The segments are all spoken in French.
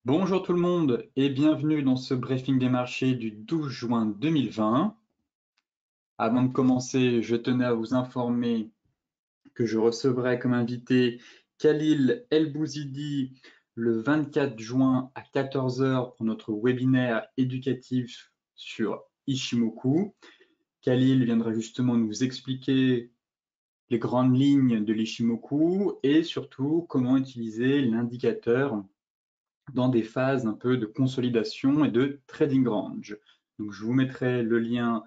Bonjour tout le monde et bienvenue dans ce briefing des marchés du 12 juin 2020. Avant de commencer, je tenais à vous informer que je recevrai comme invité Khalil El-Bouzidi le 24 juin à 14 heures pour notre webinaire éducatif sur Ichimoku. Khalil viendra justement nous expliquer les grandes lignes de l'Ichimoku et surtout comment utiliser l'indicateur dans des phases un peu de consolidation et de trading range. Donc, je vous mettrai le lien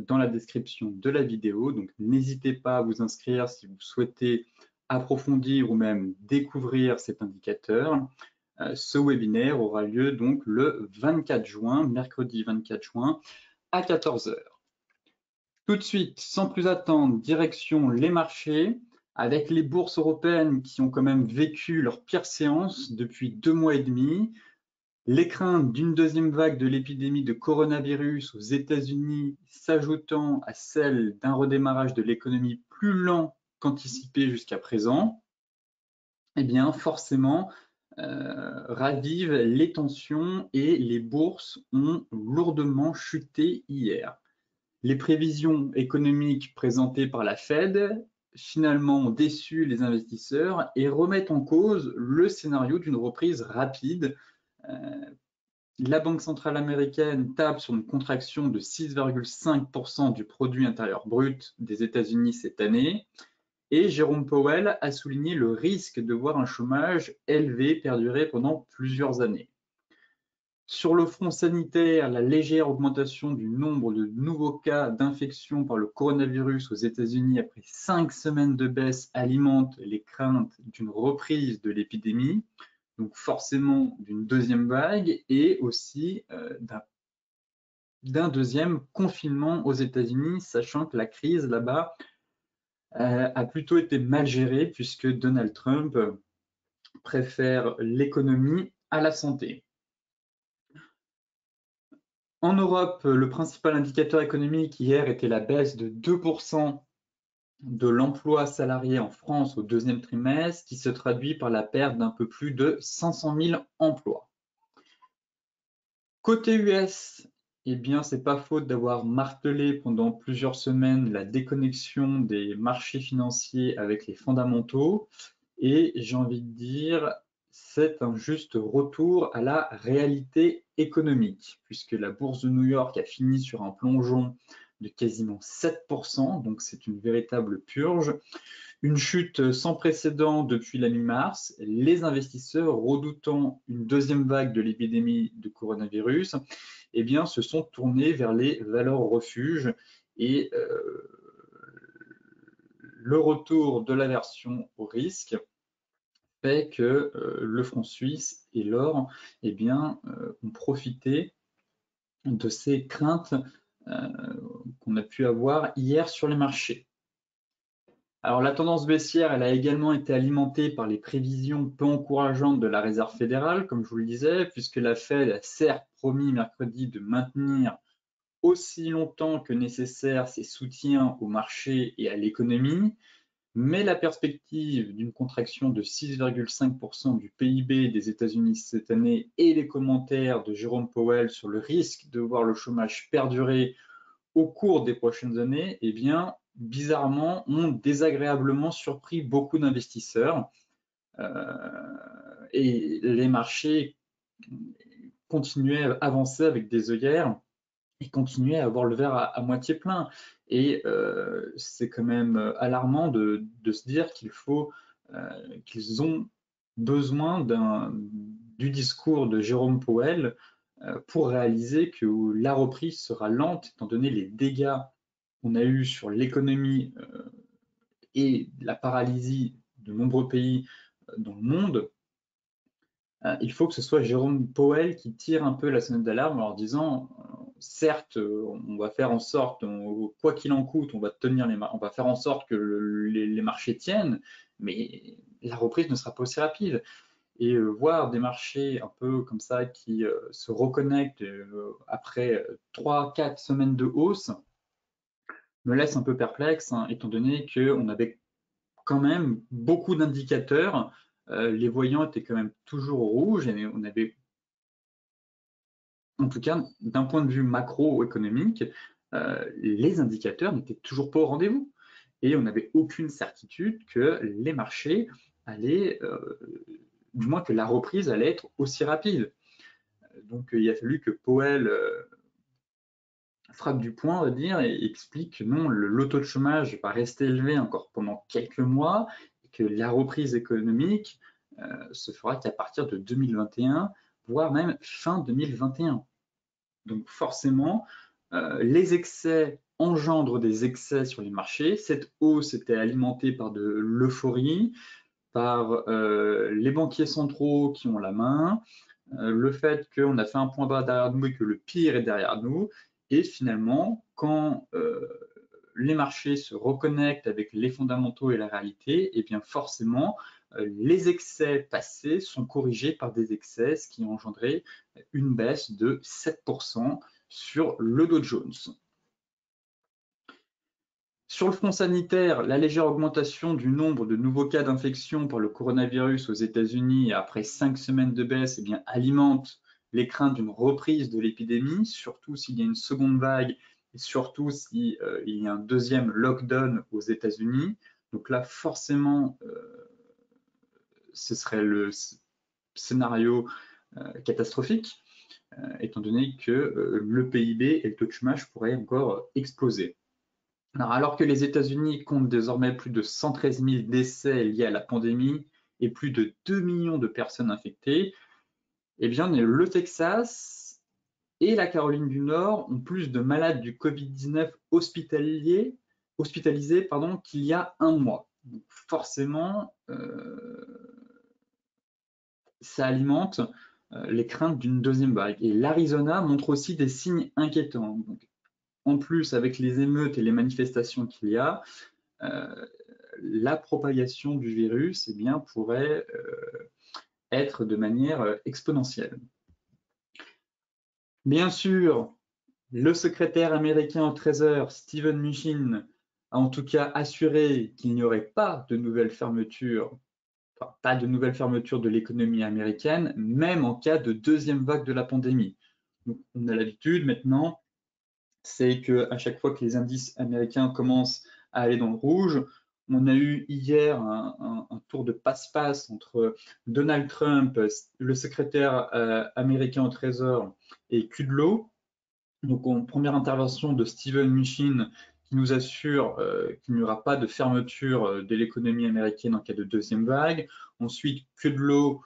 dans la description de la vidéo. Donc, n'hésitez pas à vous inscrire si vous souhaitez approfondir ou même découvrir cet indicateur. Ce webinaire aura lieu donc le 24 juin, mercredi 24 juin à 14 heures. Tout de suite, sans plus attendre, direction les marchés, avec les bourses européennes qui ont quand même vécu leur pire séance depuis 2 mois et demi. Les craintes d'une deuxième vague de l'épidémie de coronavirus aux États-Unis s'ajoutant à celle d'un redémarrage de l'économie plus lent qu'anticipé jusqu'à présent, eh bien forcément ravivent les tensions et les bourses ont lourdement chuté hier. Les prévisions économiques présentées par la Fed finalement ont déçu les investisseurs et remettent en cause le scénario d'une reprise rapide. La Banque centrale américaine table sur une contraction de 6,5% du produit intérieur brut des États-Unis cette année et Jérôme Powell a souligné le risque de voir un chômage élevé perdurer pendant plusieurs années. Sur le front sanitaire, la légère augmentation du nombre de nouveaux cas d'infection par le coronavirus aux États-Unis après 5 semaines de baisse alimente les craintes d'une reprise de l'épidémie, donc forcément d'une deuxième vague et aussi d'un deuxième confinement aux États-Unis, sachant que la crise là-bas a plutôt été mal gérée puisque Donald Trump préfère l'économie à la santé. En Europe, le principal indicateur économique hier était la baisse de 2% de l'emploi salarié en France au deuxième trimestre, qui se traduit par la perte d'un peu plus de 500 000 emplois. Côté US, eh bien, c'est pas faute d'avoir martelé pendant plusieurs semaines la déconnexion des marchés financiers avec les fondamentaux. Et j'ai envie de dire, c'est un juste retour à la réalité économique, puisque la bourse de New York a fini sur un plongeon de quasiment 7%, donc c'est une véritable purge. Une chute sans précédent depuis la mi-mars, les investisseurs redoutant une deuxième vague de l'épidémie de coronavirus, eh bien, se sont tournés vers les valeurs refuges et le retour de l'aversion au risque fait que le franc suisse et l'or eh bien, ont profité de ces craintes qu'on a pu avoir hier sur les marchés. Alors la tendance baissière, elle a également été alimentée par les prévisions peu encourageantes de la Réserve fédérale, comme je vous le disais, puisque la Fed a certes promis mercredi de maintenir aussi longtemps que nécessaire ses soutiens au marché et à l'économie, mais la perspective d'une contraction de 6,5% du PIB des États-Unis cette année et les commentaires de Jérôme Powell sur le risque de voir le chômage perdurer au cours des prochaines années, eh bien, bizarrement, ont désagréablement surpris beaucoup d'investisseurs et les marchés continuaient à avancer avec des œillères et continuaient à avoir le verre à moitié plein. Et c'est quand même alarmant de se dire qu'ils ont besoin du discours de Jérôme Powell pour réaliser que la reprise sera lente, étant donné les dégâts qu'on a eus sur l'économie et la paralysie de nombreux pays dans le monde. Il faut que ce soit Jérôme Powell qui tire un peu la sonnette d'alarme en leur disant certes, on va faire en sorte, quoi qu'il en coûte, on va faire en sorte que les marchés tiennent, mais la reprise ne sera pas aussi rapide. Et voir des marchés un peu comme ça qui se reconnectent après 3-4 semaines de hausse me laisse un peu perplexe, hein, étant donné qu'on avait quand même beaucoup d'indicateurs. Les voyants étaient quand même toujours au rouge et on avait en tout cas, d'un point de vue macroéconomique, les indicateurs n'étaient toujours pas au rendez-vous. Et on n'avait aucune certitude que les marchés allaient, du moins que la reprise allait être aussi rapide. Donc il a fallu que Powell frappe du poing, on va dire, et explique que non, le taux de chômage va rester élevé encore pendant quelques mois, et que la reprise économique se fera qu'à partir de 2021, voire même fin 2021. Donc forcément, les excès engendrent des excès sur les marchés. Cette hausse était alimentée par de l'euphorie, par les banquiers centraux qui ont la main, le fait qu'on a fait un point bas derrière nous et que le pire est derrière nous. Et finalement, quand les marchés se reconnectent avec les fondamentaux et la réalité, et bien forcément, les excès passés sont corrigés par des excès, ce qui a engendré une baisse de 7% sur le Dow Jones. Sur le front sanitaire, la légère augmentation du nombre de nouveaux cas d'infection par le coronavirus aux États-Unis après 5 semaines de baisse alimente les craintes d'une reprise de l'épidémie, surtout s'il y a une seconde vague et surtout s'il y a un deuxième lockdown aux États-Unis. Donc là, forcément, ce serait le scénario catastrophique, étant donné que le PIB et le taux de chômage pourraient encore exploser. Alors que les États-Unis comptent désormais plus de 113 000 décès liés à la pandémie et plus de 2 millions de personnes infectées, eh bien, le Texas et la Caroline du Nord ont plus de malades du Covid-19 hospitalisés qu'il y a un mois. Donc forcément, ça alimente les craintes d'une deuxième vague. Et l'Arizona montre aussi des signes inquiétants. Donc, en plus, avec les émeutes et les manifestations qu'il y a, la propagation du virus pourrait être de manière exponentielle. Bien sûr, le secrétaire américain au Trésor, Steven Mnuchin, a en tout cas assuré qu'il n'y aurait pas de nouvelles fermetures, pas de nouvelles fermetures de l'économie américaine, même en cas de deuxième vague de la pandémie. Donc, on a l'habitude maintenant, c'est qu'à chaque fois que les indices américains commencent à aller dans le rouge, on a eu hier un tour de passe-passe entre Donald Trump, le secrétaire américain au Trésor, et Kudlow. Donc, en première intervention de Steven Mnuchin, qui nous assure qu'il n'y aura pas de fermeture de l'économie américaine en cas de deuxième vague. Ensuite, Kudlow,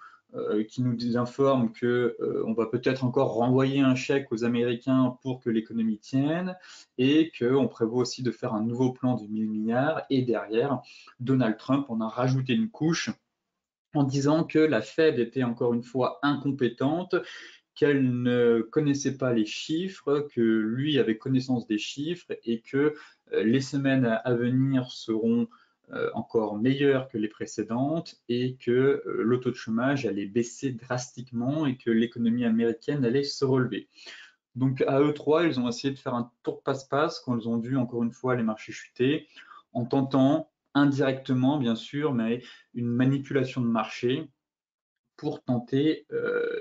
qui nous informe qu'on va peut-être encore renvoyer un chèque aux Américains pour que l'économie tienne et qu'on prévoit aussi de faire un nouveau plan de 1000 milliards. Et derrière, Donald Trump en a rajouté une couche en disant que la Fed était encore une fois incompétente, qu'elle ne connaissait pas les chiffres, que lui avait connaissance des chiffres et que les semaines à venir seront encore meilleures que les précédentes et que le taux de chômage allait baisser drastiquement et que l'économie américaine allait se relever. Donc à eux trois, ils ont essayé de faire un tour de passe-passe quand ils ont vu encore une fois les marchés chuter, en tentant indirectement bien sûr, mais une manipulation de marché pour tenter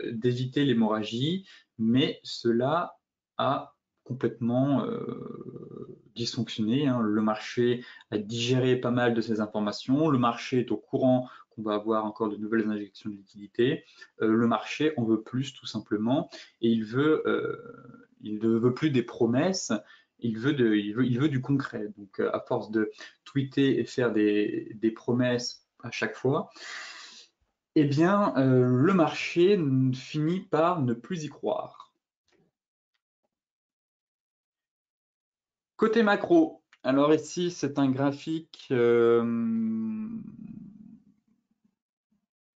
d'éviter l'hémorragie, mais cela a complètement dysfonctionné. Le marché a digéré pas mal de ces informations. Le marché est au courant qu'on va avoir encore de nouvelles injections de liquidités. Le marché en veut plus, tout simplement, et il ne veut plus des promesses. Il veut du concret. Donc, à force de tweeter et faire des promesses à chaque fois, eh bien, le marché finit par ne plus y croire. Côté macro, alors ici, c'est un graphique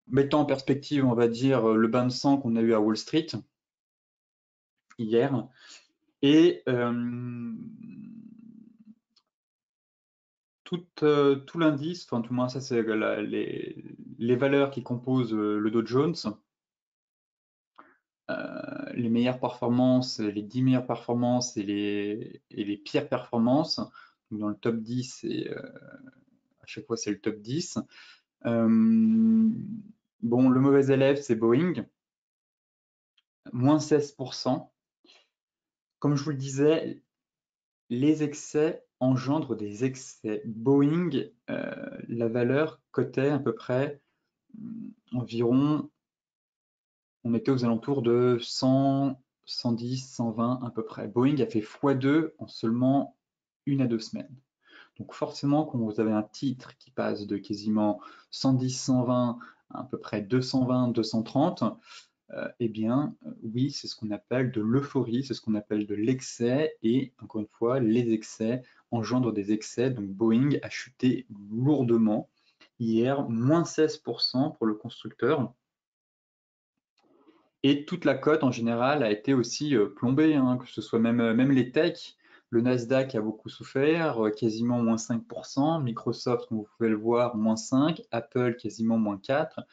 mettant en perspective, on va dire, le bain de sang qu'on a eu à Wall Street hier. Et tout l'indice, enfin tout le moins ça c'est les valeurs qui composent le Dow Jones, les meilleures performances, les 10 meilleures performances et les pires performances. Donc dans le top 10, à chaque fois c'est le top 10. Bon, le mauvais élève, c'est Boeing, moins 16%. Comme je vous le disais, les excès engendrent des excès. Boeing, la valeur cotait à peu près environ, on était aux alentours de 100, 110, 120 à peu près. Boeing a fait x2 en seulement 1 à 2 semaines. Donc forcément, quand vous avez un titre qui passe de quasiment 110, 120 à peu près 220, 230, eh bien, oui, c'est ce qu'on appelle de l'euphorie, c'est ce qu'on appelle de l'excès. Et encore une fois, les excès engendrent des excès. Donc Boeing a chuté lourdement hier, moins 16% pour le constructeur. Et toute la cote en général a été aussi plombée, hein, que ce soit même les techs. Le Nasdaq a beaucoup souffert, quasiment moins 5%. Microsoft, comme vous pouvez le voir, moins 5%. Apple, quasiment moins 4%.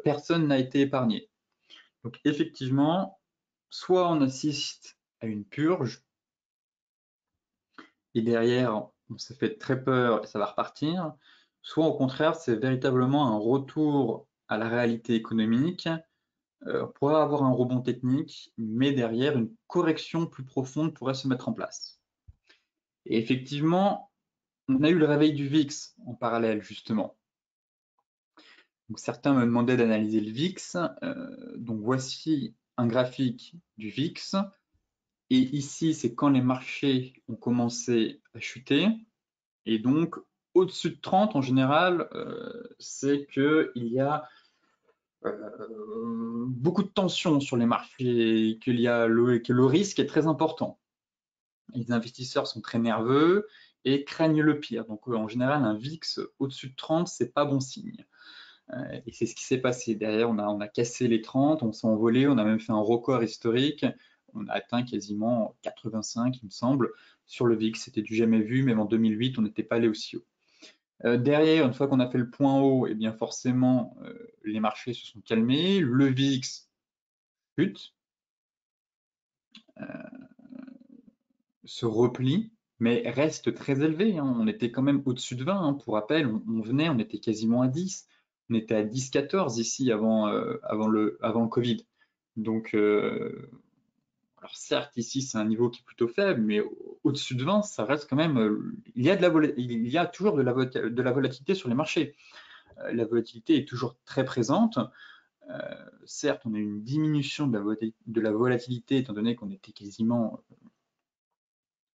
Personne n'a été épargné. Donc effectivement, soit on assiste à une purge, et derrière, on s'est fait très peur et ça va repartir, soit au contraire, c'est véritablement un retour à la réalité économique. On pourrait avoir un rebond technique, mais derrière, une correction plus profonde pourrait se mettre en place. Et effectivement, on a eu le réveil du VIX en parallèle, justement. Donc, certains me demandaient d'analyser le VIX. Donc voici un graphique du VIX. Et ici, c'est quand les marchés ont commencé à chuter. Et donc, au-dessus de 30, en général, c'est qu'il y a beaucoup de tension sur les marchés, que le risque est très important. Les investisseurs sont très nerveux et craignent le pire. Donc, en général, un VIX au-dessus de 30, c'est pas bon signe. Et c'est ce qui s'est passé. Derrière, on a cassé les 30, on s'est envolé, on a même fait un record historique. On a atteint quasiment 85, il me semble, sur le VIX. C'était du jamais vu, même en 2008, on n'était pas allé aussi haut. Derrière, une fois qu'on a fait le point haut, eh bien forcément, les marchés se sont calmés. Le VIX chute, se replie, mais reste très élevé, hein. On était quand même au-dessus de 20, hein. Pour rappel, on était quasiment à 10. On était à 10, 14 ici avant le Covid. Donc, alors certes, ici, c'est un niveau qui est plutôt faible, mais au-dessus de 20, ça reste quand même, il y a toujours de la volatilité sur les marchés. La volatilité est toujours très présente. Certes, on a eu une diminution de la volatilité, étant donné qu'on était quasiment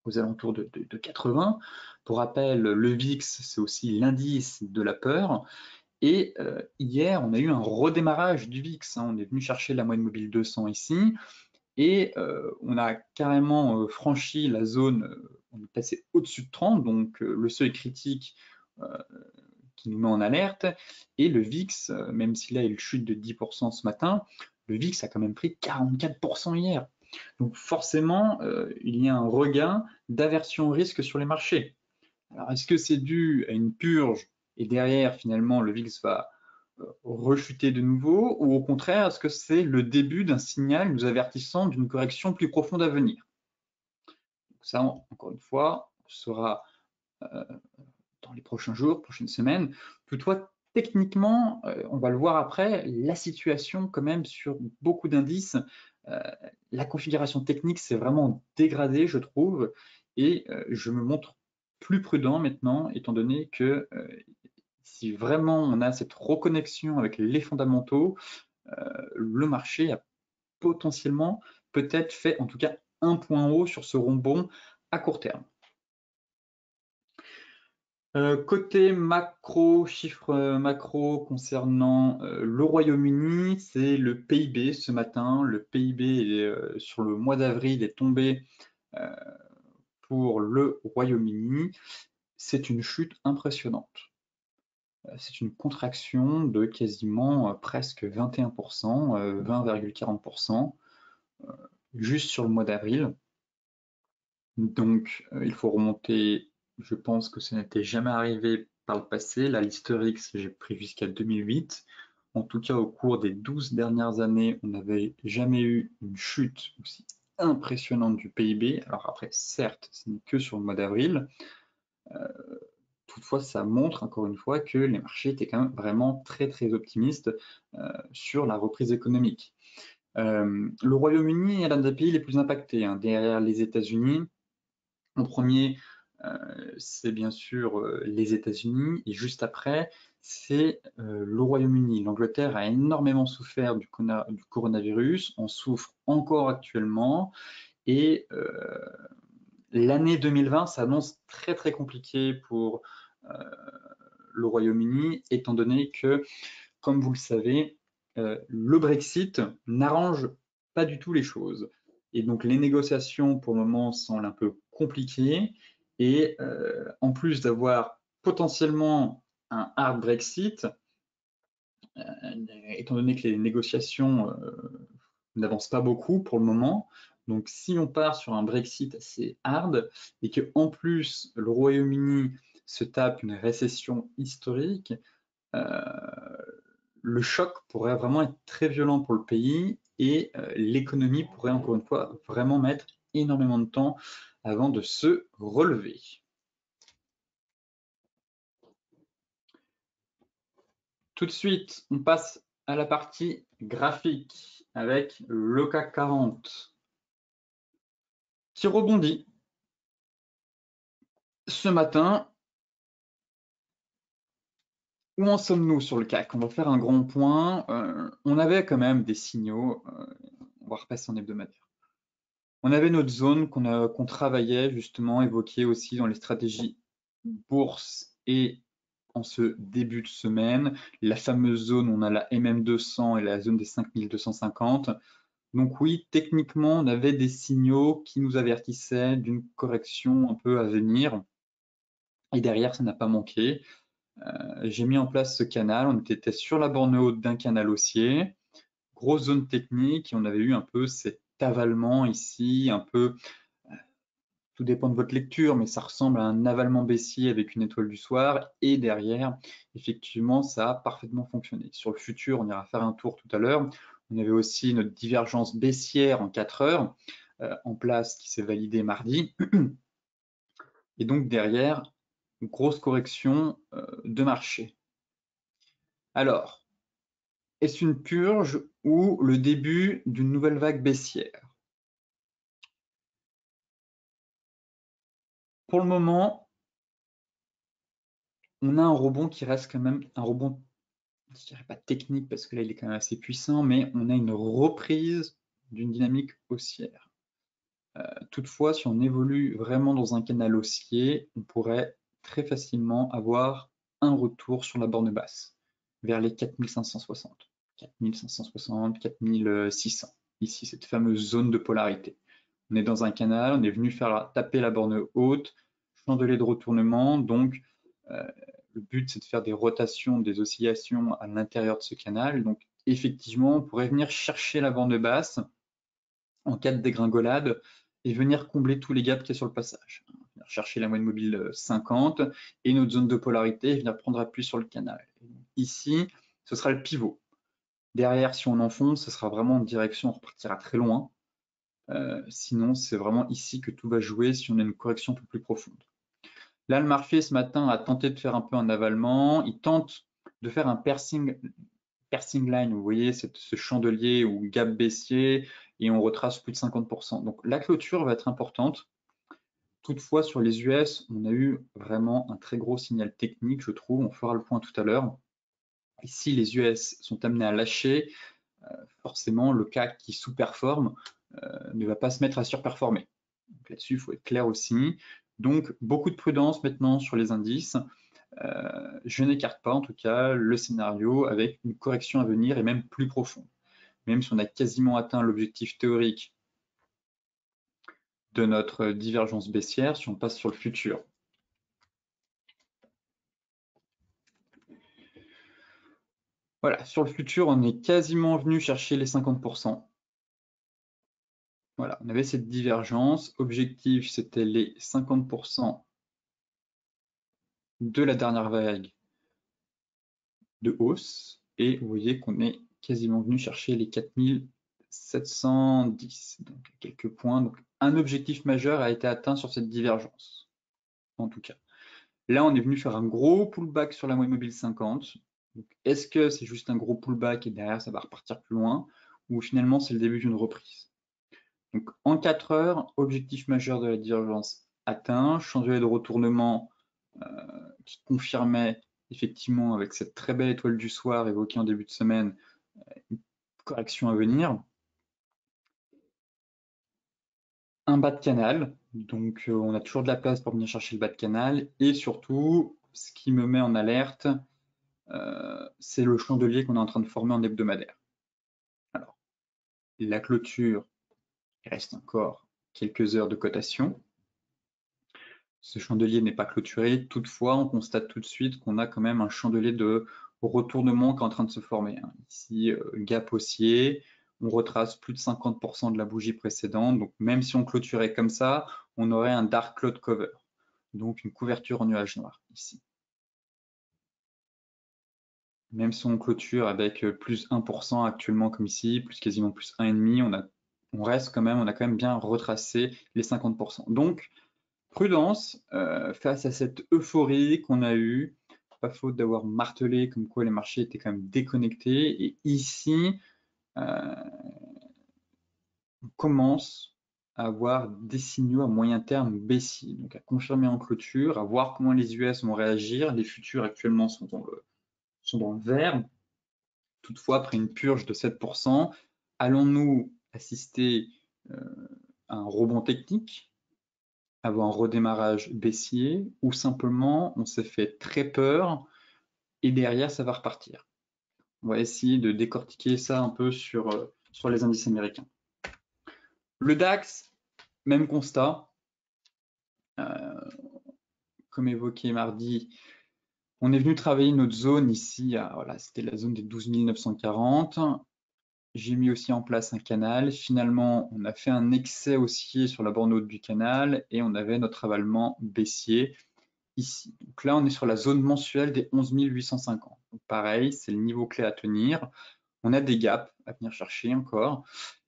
aux alentours de 80. Pour rappel, le VIX, c'est aussi l'indice de la peur. Et hier, on a eu un redémarrage du VIX, hein. On est venu chercher la moyenne mobile 200 ici. Et on a carrément franchi la zone, on est passé au-dessus de 30, donc le seuil critique qui nous met en alerte. Et le VIX, même si là il chute de 10% ce matin, le VIX a quand même pris 44% hier. Donc forcément, il y a un regain d'aversion au risque sur les marchés. Alors est-ce que c'est dû à une purge et derrière finalement le VIX va rechuter de nouveau, ou au contraire est-ce que c'est le début d'un signal nous avertissant d'une correction plus profonde à venir? Donc ça, encore une fois, sera dans les prochains jours, prochaines semaines. Toutefois, techniquement, on va le voir après, la situation quand même sur beaucoup d'indices, la configuration technique s'est vraiment dégradée, je trouve, et je me montre plus prudent maintenant, étant donné que si vraiment on a cette reconnexion avec les fondamentaux, le marché a potentiellement peut-être fait en tout cas un point haut sur ce rebond à court terme. Côté macro, chiffres macro concernant le Royaume-Uni, c'est le PIB ce matin. Le PIB sur le mois d'avril est tombé pour le Royaume-Uni. C'est une chute impressionnante. C'est une contraction de quasiment presque 21%, 20,40%, juste sur le mois d'avril. Donc, il faut remonter, je pense que ça n'était jamais arrivé par le passé. Là, l'historique, j'ai pris jusqu'à 2008. En tout cas, au cours des 12 dernières années, on n'avait jamais eu une chute aussi impressionnante du PIB. Alors après, certes, ce n'est que sur le mois d'avril. Toutefois, ça montre encore une fois que les marchés étaient quand même vraiment très très optimistes sur la reprise économique. Le Royaume-Uni est l'un des pays les plus impactés, hein, derrière les États-Unis. En premier, c'est bien sûr les États-Unis, et juste après, c'est le Royaume-Uni. L'Angleterre a énormément souffert du coronavirus, en souffre encore actuellement, et l'année 2020 s'annonce très très compliquée pour le Royaume-Uni, étant donné que, comme vous le savez, le Brexit n'arrange pas du tout les choses. Et donc les négociations pour le moment semblent un peu compliquées. Et en plus d'avoir potentiellement un hard Brexit, étant donné que les négociations n'avancent pas beaucoup pour le moment, donc si on part sur un Brexit assez hard et que en plus le Royaume-Uni se tape une récession historique, le choc pourrait vraiment être très violent pour le pays et l'économie pourrait encore une fois vraiment mettre énormément de temps avant de se relever. Tout de suite, on passe à la partie graphique avec le CAC 40 qui rebondit. Ce matin, où en sommes-nous sur le CAC? On va faire un grand point. On avait quand même des signaux. On va repasser en hebdomadaire. On avait notre zone qu'on travaillait justement, évoquée aussi dans les stratégies bourse et en ce début de semaine. La fameuse zone où on a la MM200 et la zone des 5250. Donc oui, techniquement, on avait des signaux qui nous avertissaient d'une correction un peu à venir. Et derrière, ça n'a pas manqué. J'ai mis en place ce canal. On était sur la borne haute d'un canal haussier. Grosse zone technique. Et on avait eu un peu cet avalement ici, un peu, tout dépend de votre lecture, mais ça ressemble à un avalement baissier avec une étoile du soir. Et derrière, effectivement, ça a parfaitement fonctionné. Sur le futur, on ira faire un tour tout à l'heure. On avait aussi notre divergence baissière en 4 heures en place qui s'est validée mardi. Et donc derrière, une grosse correction de marché. Alors, est-ce une purge ou le début d'une nouvelle vague baissière? Pour le moment, on a un rebond qui reste quand même un rebond, je dirais pas technique parce que là il est quand même assez puissant, mais on a une reprise d'une dynamique haussière. Toutefois, si on évolue vraiment dans un canal haussier, on pourrait très facilement avoir un retour sur la borne basse, vers les 4560, 4560, 4600. Ici, cette fameuse zone de polarité. On est dans un canal, on est venu faire taper la borne haute, chandelier de retournement, donc le but c'est de faire des rotations, des oscillations à l'intérieur de ce canal. Donc effectivement, on pourrait venir chercher la borne basse en cas de dégringolade et venir combler tous les gaps qu'il y a sur le passage. Venir chercher la moyenne mobile 50 et notre zone de polarité et venir prendre appui sur le canal. Ici, ce sera le pivot. Derrière, si on enfonce, ce sera vraiment en direction, on repartira très loin. Sinon, c'est vraiment ici que tout va jouer si on a une correction un peu plus profonde. Là, le marché ce matin a tenté de faire un peu un avalement. Il tente de faire un piercing line, vous voyez, ce chandelier ou gap baissier, et on retrace plus de 50%. Donc la clôture va être importante. Toutefois, sur les US, on a eu vraiment un très gros signal technique, je trouve. On fera le point tout à l'heure. Et si les US sont amenés à lâcher, forcément, le CAC qui sous-performe ne va pas se mettre à surperformer. Là-dessus, il faut être clair aussi. Donc, beaucoup de prudence maintenant sur les indices. Je n'écarte pas, en tout cas, le scénario avec une correction à venir et même plus profonde. Même si on a quasiment atteint l'objectif théorique de notre divergence baissière, si on passe sur le futur. Voilà, sur le futur, on est quasiment venu chercher les 50%. Voilà, on avait cette divergence. Objectif, c'était les 50% de la dernière vague de hausse. Et vous voyez qu'on est quasiment venu chercher les 4710. Donc, quelques points. Donc, un objectif majeur a été atteint sur cette divergence, en tout cas. Là, on est venu faire un gros pullback sur la moyenne mobile 50. Est-ce que c'est juste un gros pullback et derrière, ça va repartir plus loin? ou finalement c'est le début d'une reprise. Donc en 4 heures, objectif majeur de la divergence atteint, chandelier de retournement qui confirmait effectivement avec cette très belle étoile du soir évoquée en début de semaine, une correction à venir. Un bas de canal, donc on a toujours de la place pour venir chercher le bas de canal, et surtout, ce qui me met en alerte, c'est le chandelier qu'on est en train de former en hebdomadaire. Alors, la clôture, il reste encore quelques heures de cotation. Ce chandelier n'est pas clôturé, toutefois, on constate tout de suite qu'on a quand même un chandelier de retournement qui est en train de se former. Ici, gap haussier, on retrace plus de 50% de la bougie précédente, donc même si on clôturait comme ça, on aurait un dark cloud cover, donc une couverture en nuage noir ici. Même si on clôture avec plus 1% actuellement comme ici, plus quasiment plus 1,5, on reste quand même, on a quand même bien retracé les 50%. Donc, prudence face à cette euphorie qu'on a eue, pas faute d'avoir martelé comme quoi les marchés étaient quand même déconnectés. Et ici, on commence à avoir des signaux à moyen terme baissiers, donc à confirmer en clôture, à voir comment les US vont réagir. Les futurs actuellement sont dans le vert. Toutefois, après une purge de 7%, allons-nous assister à un rebond technique, avoir un redémarrage baissier, ou simplement on s'est fait très peur et derrière ça va repartir? On va essayer de décortiquer ça un peu sur les indices américains. Le DAX, même constat. Comme évoqué mardi, on est venu travailler notre zone ici, voilà, c'était la zone des 12 940. J'ai mis aussi en place un canal. Finalement, on a fait un excès haussier sur la borne haute du canal et on avait notre avalement baissier ici. Donc là, on est sur la zone mensuelle des 11 850. Donc pareil, c'est le niveau clé à tenir. On a des gaps à venir chercher encore.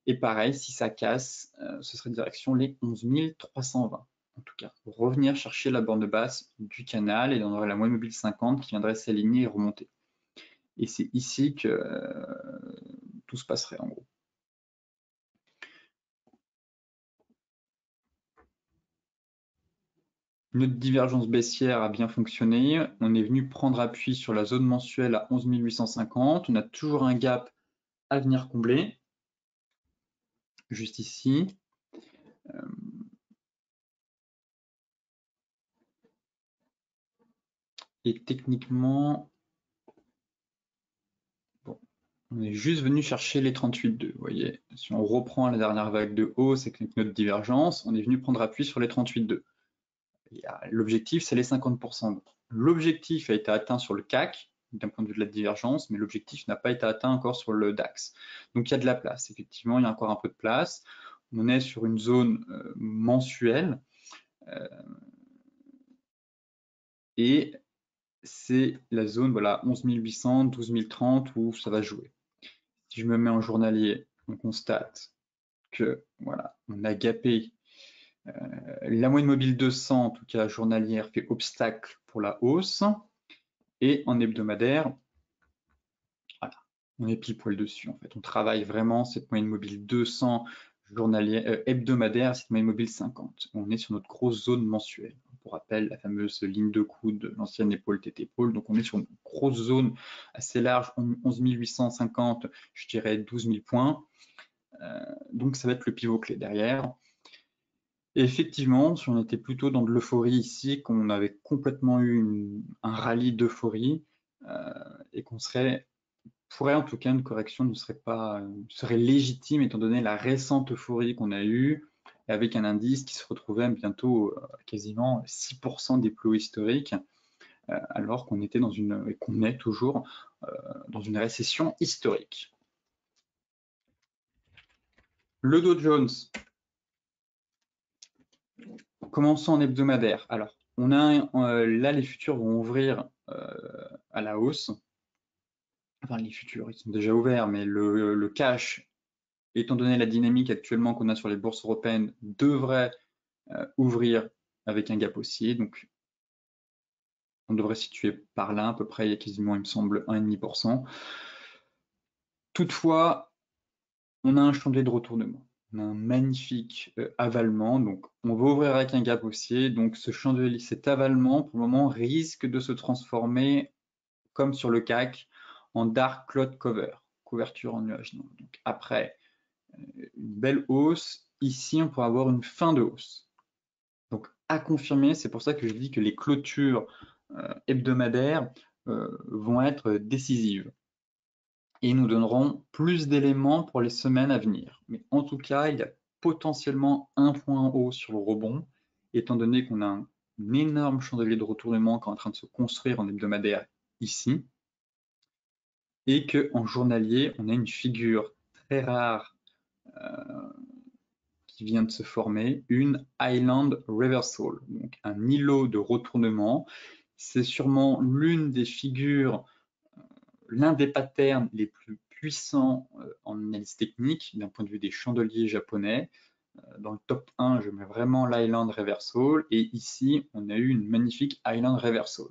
Et pareil, si ça casse, ce serait direction les 11 320. En tout cas, pour revenir chercher la borne basse du canal et on aurait la moyenne mobile 50 qui viendrait s'aligner et remonter. Et c'est ici que tout se passerait en gros. Notre divergence baissière a bien fonctionné. On est venu prendre appui sur la zone mensuelle à 11 850. On a toujours un gap à venir combler, juste ici. Et techniquement, bon, on est juste venu chercher les 38,2. Vous voyez, si on reprend la dernière vague de hausse avec notre divergence, on est venu prendre appui sur les 38,2. L'objectif, c'est les 50%. L'objectif a été atteint sur le CAC, d'un point de vue de la divergence, mais l'objectif n'a pas été atteint encore sur le DAX. Donc il y a de la place, effectivement, il y a encore un peu de place. On est sur une zone mensuelle et c'est la zone voilà, 11 800, 12 030 où ça va jouer. Si je me mets en journalier, on constate que voilà, on a gapé la moyenne mobile 200, en tout cas journalière, fait obstacle pour la hausse. Et en hebdomadaire, voilà, on est pile poil dessus en fait. On travaille vraiment cette moyenne mobile 200 journalière, hebdomadaire, cette moyenne mobile 50. On est sur notre grosse zone mensuelle. Pour rappel, la fameuse ligne de coude, l'ancienne épaule tête épaule. Donc on est sur une grosse zone assez large, 11 850, je dirais 12 000 points. Donc ça va être le pivot clé derrière. Et effectivement, si on était plutôt dans de l'euphorie ici, qu'on avait complètement eu un rallye d'euphorie et qu'on pourrait en tout cas une correction ne serait légitime étant donné la récente euphorie qu'on a eue avec un indice qui se retrouvait bientôt quasiment 6% des plus hauts historiques alors qu'on était et qu'on est toujours dans une récession historique. Le Dow Jones. Commençons en hebdomadaire. Alors, on a là les futurs vont ouvrir à la hausse. Enfin, les futurs, ils sont déjà ouverts, mais le cash, étant donné la dynamique actuellement qu'on a sur les bourses européennes, devrait ouvrir avec un gap haussier. Donc, on devrait situer par là à peu près. Il y a quasiment, il me semble, 1,5%. Toutefois, On a un chandelier de retournement. On a un magnifique avalement. Donc, on va ouvrir avec un gap haussier. Donc, ce chandelier, cet avalement, pour le moment, risque de se transformer, comme sur le CAC, en dark cloud cover, couverture en nuage noir. Donc, après une belle hausse, ici, on pourra avoir une fin de hausse. Donc, à confirmer, c'est pour ça que je dis que les clôtures hebdomadaires vont être décisives et nous donneront plus d'éléments pour les semaines à venir. Mais en tout cas, il y a potentiellement un point haut sur le rebond, étant donné qu'on a un énorme chandelier de retournement qui est en train de se construire en hebdomadaire ici, et qu'en journalier, on a une figure très rare qui vient de se former, une Island Reversal, donc un îlot de retournement. C'est sûrement l'une des figures, l'un des patterns les plus puissants en analyse technique d'un point de vue des chandeliers japonais. Dans le top 1, je mets vraiment l'Island Reversal et ici, on a eu une magnifique Island Reversal.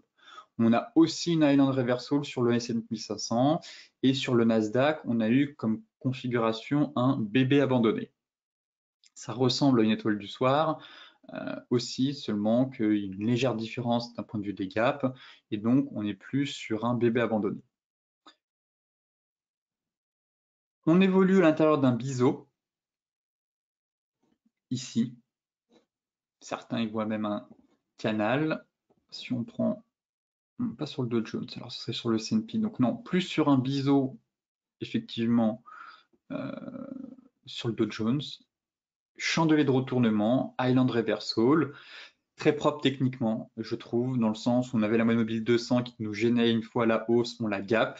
On a aussi une Island Reversal sur le S&P 500 et sur le Nasdaq, on a eu comme configuration un bébé abandonné. Ça ressemble à une étoile du soir, aussi, seulement qu'il y a une légère différence d'un point de vue des gaps, et donc on est plus sur un bébé abandonné. On évolue à l'intérieur d'un biseau, ici. Certains y voient même un canal. Si on prend, pas sur le Dow Jones, alors ce serait sur le S&P, donc non, plus sur un biseau, effectivement, sur le Dow Jones. Chandelier de retournement, Island Reversal, très propre techniquement, je trouve, dans le sens où on avait la moyenne mobile 200 qui nous gênait une fois à la hausse, on la gap,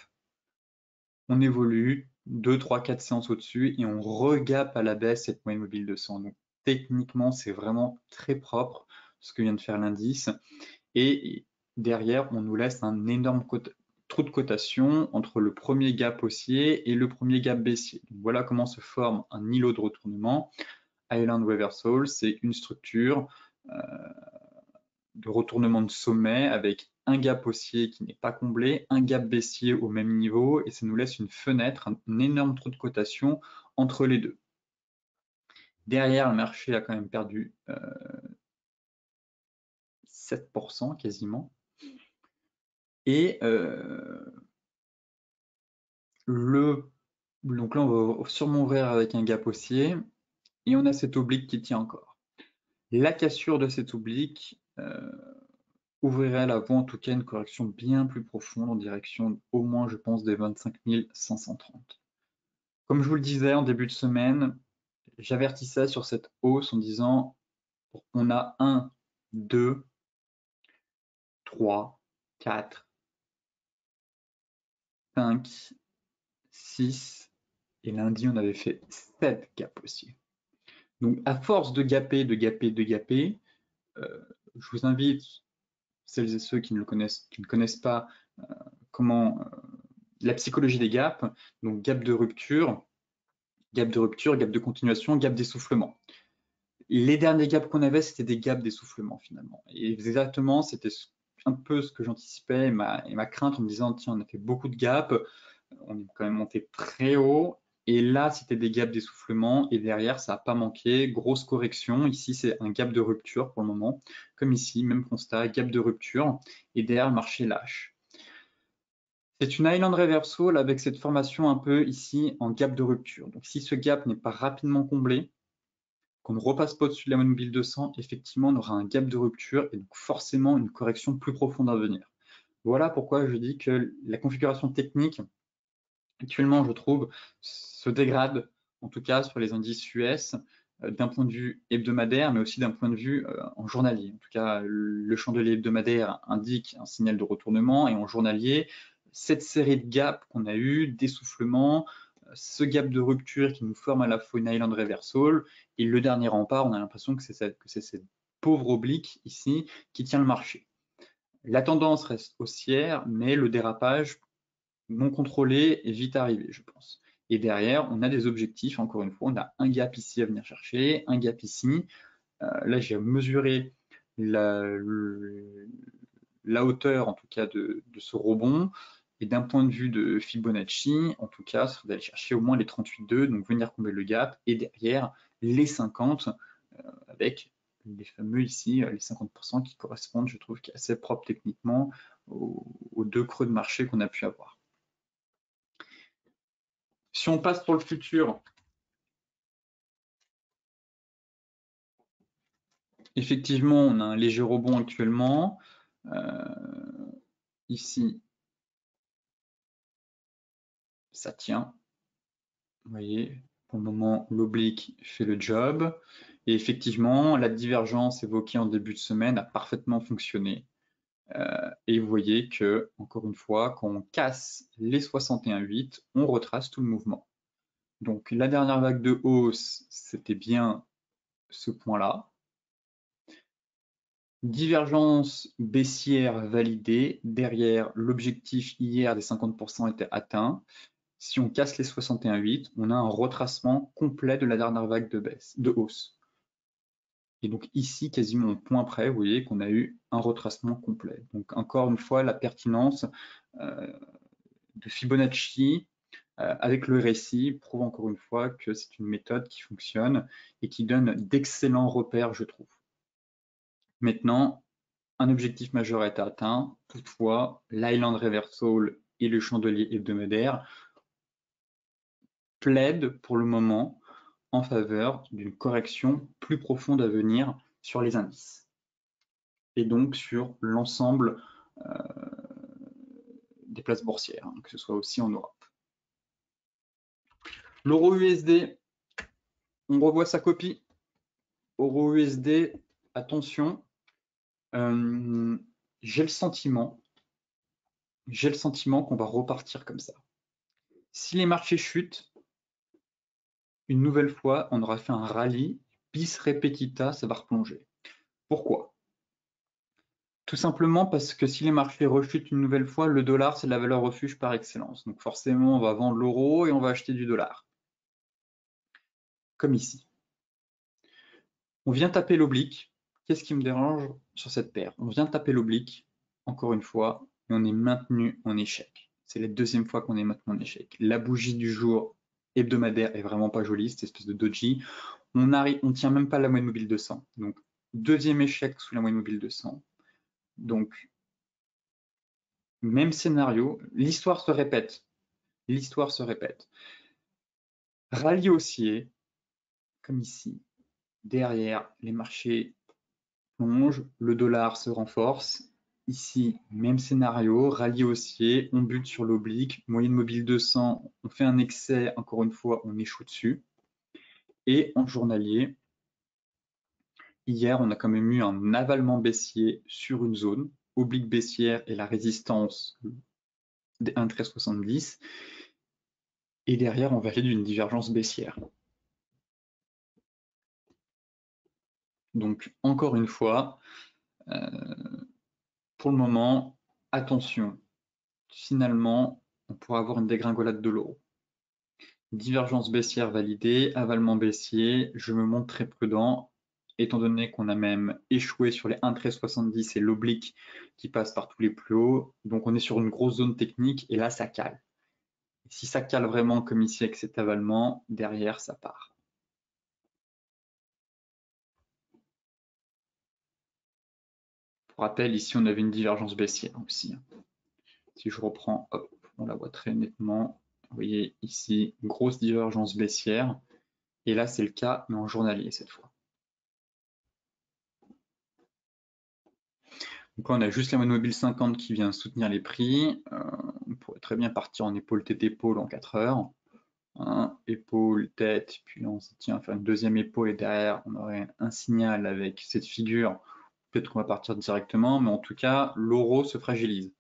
on évolue 2, 3, 4 séances au-dessus et on regape à la baisse cette moyenne mobile 200. Donc techniquement, c'est vraiment très propre ce que vient de faire l'indice. Et derrière, on nous laisse un énorme trou de cotation entre le premier gap haussier et le premier gap baissier. Donc voilà comment se forme un îlot de retournement. Island Reversal, c'est une structure de retournement de sommet avec un gap haussier qui n'est pas comblé, un gap baissier au même niveau, et ça nous laisse une fenêtre, un énorme trou de cotation entre les deux. Derrière, le marché a quand même perdu 7% quasiment. Et donc là, on va sûrement ouvrir avec un gap haussier, et on a cet oblique qui tient encore. La cassure de cet oblique ouvrirait à l'avant, en tout cas, une correction bien plus profonde en direction au moins, je pense, des 25 530. Comme je vous le disais en début de semaine, j'avertissais sur cette hausse en disant on a 1, 2, 3, 4, 5, 6 et lundi on avait fait 7 gaps haussiers. Donc à force de gaper, de gaper, de gaper, je vous invite, celles et ceux qui ne connaissent pas comment la psychologie des gaps, donc gap de rupture, gap de continuation, gap d'essoufflement. Les derniers gaps qu'on avait, c'était des gaps d'essoufflement finalement. Et exactement, c'était un peu ce que j'anticipais et ma crainte en me disant, tiens, on a fait beaucoup de gaps, on est quand même monté très haut. Et là, c'était des gaps d'essoufflement et derrière, ça n'a pas manqué. Grosse correction. Ici, c'est un gap de rupture pour le moment. Comme ici, même constat, gap de rupture. Et derrière, le marché lâche. C'est une Island Reversal avec cette formation un peu ici en gap de rupture. Donc, si ce gap n'est pas rapidement comblé, qu'on ne repasse pas au-dessus de la moyenne mobile 200, effectivement, on aura un gap de rupture et donc forcément une correction plus profonde à venir. Voilà pourquoi je dis que la configuration technique, actuellement, je trouve, se dégrade, en tout cas sur les indices US, d'un point de vue hebdomadaire, mais aussi d'un point de vue en journalier. En tout cas, le chandelier hebdomadaire indique un signal de retournement et en journalier, cette série de gaps qu'on a eu, d'essoufflement, ce gap de rupture qui nous forme à la fois une Island Reversal et le dernier rempart, on a l'impression que c'est cette pauvre oblique ici qui tient le marché. La tendance reste haussière, mais le dérapage non contrôlé est vite arrivé, je pense. Et derrière, on a des objectifs, encore une fois, on a un gap ici à venir chercher, un gap ici. Là, j'ai mesuré la hauteur, en tout cas, de ce rebond. Et d'un point de vue de Fibonacci, en tout cas, ce serait d'aller chercher au moins les 38,2, donc venir combler le gap, et derrière les 50, avec les fameux ici, les 50% qui correspondent, je trouve, qui est assez propre techniquement aux deux creux de marché qu'on a pu avoir. Si on passe pour le futur, effectivement, on a un léger rebond actuellement. Ici, ça tient. Vous voyez, pour le moment, l'oblique fait le job. Et effectivement, la divergence évoquée en début de semaine a parfaitement fonctionné. Et vous voyez que, encore une fois, quand on casse les 61,8, on retrace tout le mouvement. Donc la dernière vague de hausse, c'était bien ce point-là. Divergence baissière validée. Derrière, l'objectif hier des 50% était atteint. Si on casse les 61,8, on a un retracement complet de la dernière vague de hausse. Et donc ici, quasiment au point près, vous voyez qu'on a eu un retracement complet. Donc encore une fois, la pertinence de Fibonacci avec le RSI prouve encore une fois que c'est une méthode qui fonctionne et qui donne d'excellents repères, je trouve. Maintenant, un objectif majeur est atteint. Toutefois, l'Island Reversal et le chandelier hebdomadaire plaident pour le moment en faveur d'une correction plus profonde à venir sur les indices et donc sur l'ensemble des places boursières, hein, que ce soit aussi en Europe. L'euro USD, on revoit sa copie. Euro USD, attention, j'ai le sentiment qu'on va repartir comme ça. Si les marchés chutent, une nouvelle fois, on aura fait un rallye, bis repetita, ça va replonger. Pourquoi? Tout simplement parce que si les marchés rechutent une nouvelle fois, le dollar, c'est la valeur refuge par excellence. Donc forcément, on va vendre l'euro et on va acheter du dollar. Comme ici. On vient taper l'oblique. Qu'est-ce qui me dérange sur cette paire? On vient taper l'oblique, encore une fois, et on est maintenu en échec. C'est la deuxième fois qu'on est maintenu en échec. La bougie du jour hebdomadaire est vraiment pas jolie, cette espèce de doji. On tient même pas la moyenne mobile 200. Donc, deuxième échec sous la moyenne mobile 200. Donc, même scénario, l'histoire se répète. L'histoire se répète. Rallye haussier, comme ici. Derrière, les marchés plongent, le dollar se renforce. Ici, même scénario, rallye haussier, on bute sur l'oblique, moyenne mobile 200, on fait un excès, encore une fois, on échoue dessus. Et en journalier, hier, on a quand même eu un avalement baissier sur une zone, oblique baissière et la résistance des 1,1370. Et derrière, on valide une divergence baissière. Donc, encore une fois, pour le moment, attention, finalement, on pourrait avoir une dégringolade de l'euro. Divergence baissière validée, avalement baissier, je me montre très prudent, étant donné qu'on a même échoué sur les 1,1370 et l'oblique qui passe par tous les plus hauts. Donc on est sur une grosse zone technique et là ça cale. Si ça cale vraiment comme ici avec cet avalement, derrière ça part. Pour rappel, ici on avait une divergence baissière aussi. Si je reprends, hop, on la voit très nettement. Vous voyez ici, grosse divergence baissière. Et là, c'est le cas, mais en journalier cette fois. Donc là, on a juste la moyenne mobile 50 qui vient soutenir les prix. On pourrait très bien partir en épaule tête épaule en 4 heures. Épaule, tête, puis on se tient à faire une deuxième épaule et derrière, on aurait un signal avec cette figure. Peut-être qu'on va partir directement, mais en tout cas, l'euro se fragilise.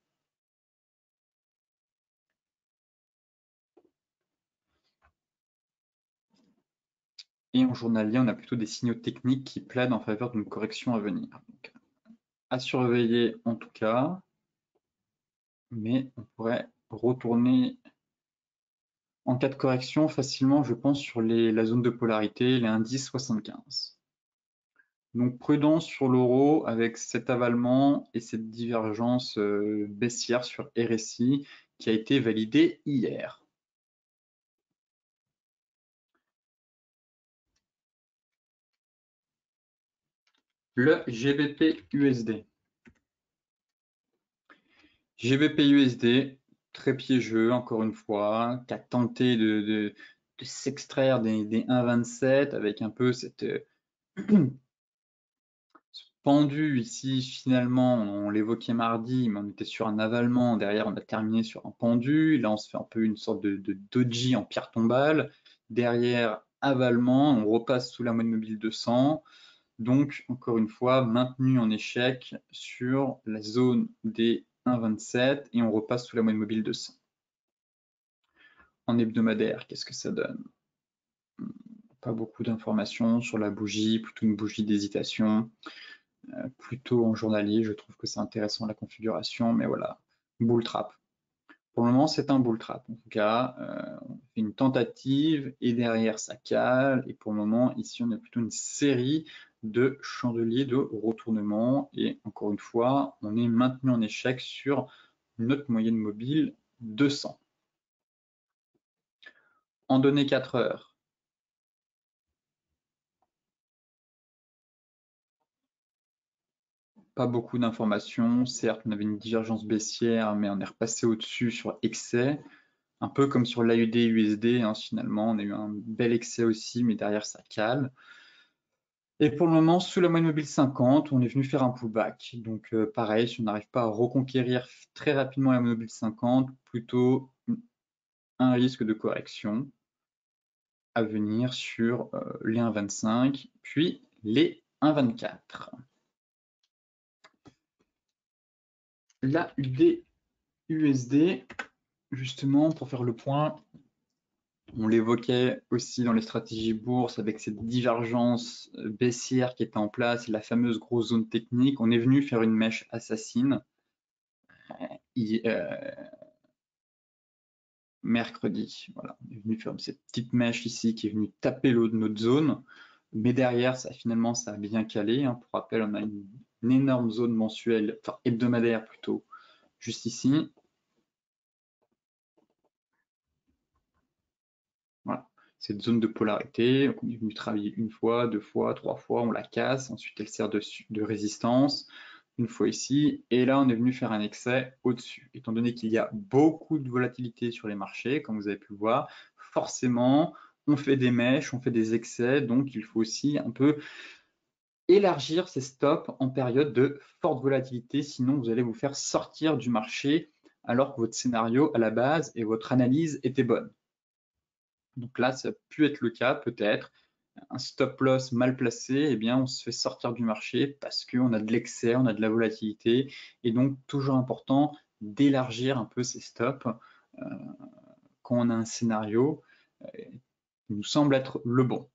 Et en journalier, on a plutôt des signaux techniques qui plaident en faveur d'une correction à venir. Donc, à surveiller en tout cas, mais on pourrait retourner en cas de correction facilement, je pense, sur la zone de polarité, les indices 75. Donc prudence sur l'euro avec cet avalement et cette divergence baissière sur RSI qui a été validé hier. Le GBP-USD. GBP-USD, très piégeux, encore une fois, qui a tenté de s'extraire des 1,27 avec un peu cette pendu ici. Finalement, on l'évoquait mardi, mais on était sur un avalement. Derrière, on a terminé sur un pendu. Là, on se fait un peu une sorte de doji en pierre tombale. Derrière, avalement, on repasse sous la moyenne mobile 200. Donc, encore une fois, maintenu en échec sur la zone des 1,27 et on repasse sous la moyenne mobile 200. En hebdomadaire, qu'est-ce que ça donne? Pas beaucoup d'informations sur la bougie, plutôt une bougie d'hésitation. Plutôt en journalier, je trouve que c'est intéressant la configuration, mais voilà, bull trap. Pour le moment, c'est un bull trap. En tout cas, on fait une tentative et derrière ça cale. Et pour le moment, ici, on a plutôt une série de chandeliers de retournement. Et encore une fois, on est maintenu en échec sur notre moyenne mobile 200. En données 4 heures, pas beaucoup d'informations. Certes, on avait une divergence baissière, mais on est repassé au-dessus sur excès. Un peu comme sur l'AUD-USD, hein, finalement, on a eu un bel excès aussi, mais derrière ça cale. Et pour le moment, sous la moyenne mobile 50, on est venu faire un pullback. Donc pareil, si on n'arrive pas à reconquérir très rapidement la moyenne mobile 50, plutôt un risque de correction à venir sur les 1,25, puis les 1,24. La UD-USD, justement, pour faire le point, on l'évoquait aussi dans les stratégies bourse avec cette divergence baissière qui était en place, la fameuse grosse zone technique. On est venu faire une mèche assassine mercredi. Voilà, on est venu faire cette petite mèche ici qui est venue taper l'eau de notre zone. Mais derrière, finalement, ça a bien calé. Hein. Pour rappel, on a une énorme zone mensuelle, enfin hebdomadaire plutôt, juste ici. Voilà, cette zone de polarité, on est venu travailler une fois, deux fois, trois fois, on la casse, ensuite elle sert de résistance, une fois ici, et là on est venu faire un excès au-dessus. Étant donné qu'il y a beaucoup de volatilité sur les marchés, comme vous avez pu le voir, forcément on fait des mèches, on fait des excès, donc il faut aussi un peu élargir ces stops en période de forte volatilité, sinon vous allez vous faire sortir du marché alors que votre scénario à la base et votre analyse étaient bonnes. Donc là, ça a pu être le cas, peut-être. Un stop loss mal placé, eh bien, on se fait sortir du marché parce qu'on a de l'excès, on a de la volatilité. Et donc, toujours important d'élargir un peu ces stops quand on a un scénario qui nous semble être le bon.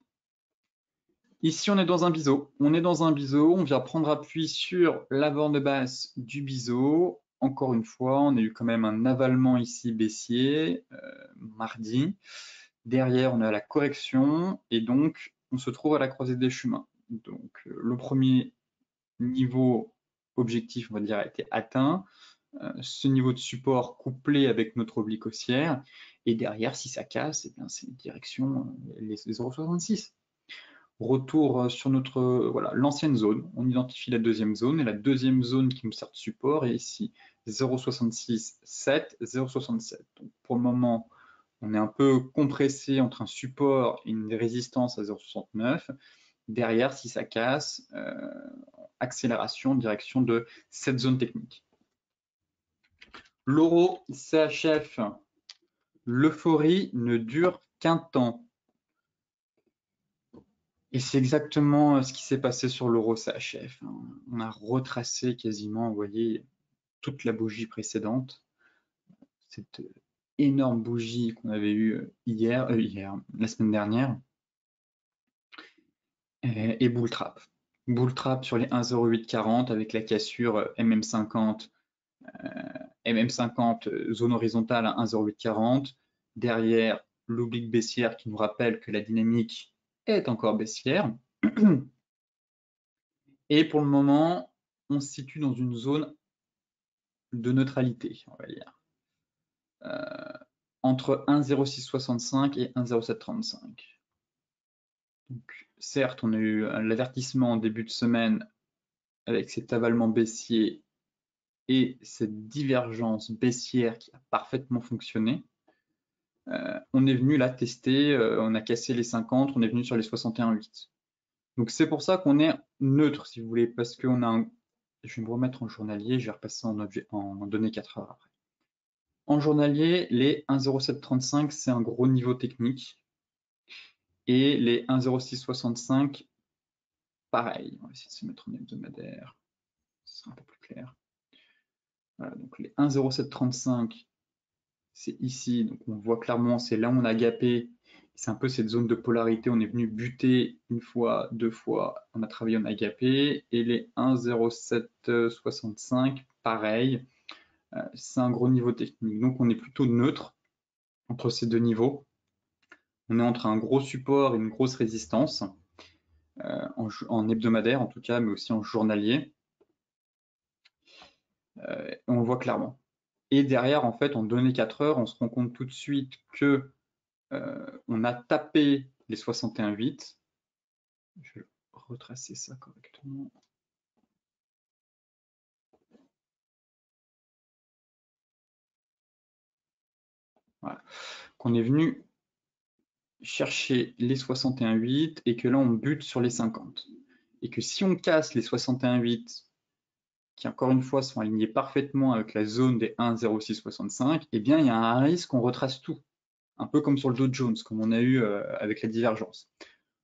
Ici, on est dans un biseau. On est dans un biseau. On vient prendre appui sur la borne basse du biseau. Encore une fois, on a eu quand même un avalement ici baissier mardi. Derrière, on a la correction et donc on se trouve à la croisée des chemins. Donc le premier niveau objectif, on va dire, a été atteint. Ce niveau de support couplé avec notre oblique haussière. Et derrière, si ça casse, eh bien, c'est une direction les 0,66. Retour sur notre voilà l'ancienne zone. On identifie la deuxième zone et la deuxième zone qui nous sert de support est ici 0,66,7, 0,67. Donc pour le moment, on est un peu compressé entre un support et une résistance à 0,69. Derrière, si ça casse, accélération en direction de cette zone technique. L'euro CHF, l'euphorie ne dure qu'un temps. Et c'est exactement ce qui s'est passé sur l'euro CHF. On a retracé quasiment, vous voyez, toute la bougie précédente. Cette énorme bougie qu'on avait eue la semaine dernière. Et bull trap. Bull trap sur les 1,0840 avec la cassure MM50, zone horizontale à 1,0840. Derrière, l'oblique baissière qui nous rappelle que la dynamique est encore baissière. Et pour le moment, on se situe dans une zone de neutralité, on va dire. entre 1,0665 et 1,0735. Donc, certes, on a eu l'avertissement en début de semaine avec cet avalement baissier et cette divergence baissière qui a parfaitement fonctionné. On est venu là tester, on a cassé les 50, on est venu sur les 61,8. Donc c'est pour ça qu'on est neutre, si vous voulez, parce qu'on a un... Je vais me remettre en journalier, je vais repasser en données 4 heures après. En journalier, les 1,0735, c'est un gros niveau technique. Et les 1,0665, pareil. On va essayer de se mettre en hebdomadaire, ce sera un peu plus clair. Voilà, donc les 1,0735, c'est ici, donc on voit clairement, c'est là où on a gapé. C'est un peu cette zone de polarité, on est venu buter une fois, deux fois, on a travaillé, on a gapé. Et les 1,0765, pareil, c'est un gros niveau technique. Donc on est plutôt neutre entre ces deux niveaux. On est entre un gros support et une grosse résistance, en hebdomadaire en tout cas, mais aussi en journalier. On le voit clairement. Et derrière, en fait, en données 4 heures, on se rend compte tout de suite que on a tapé les 61,8. Je vais retracer ça correctement. Voilà. Qu'on est venu chercher les 61,8 et que là, on bute sur les 50. Et que si on casse les 61,8, qui encore une fois sont alignés parfaitement avec la zone des 1,0665, eh bien, il y a un risque qu'on retrace tout. Un peu comme sur le Dow Jones, comme on a eu avec la divergence.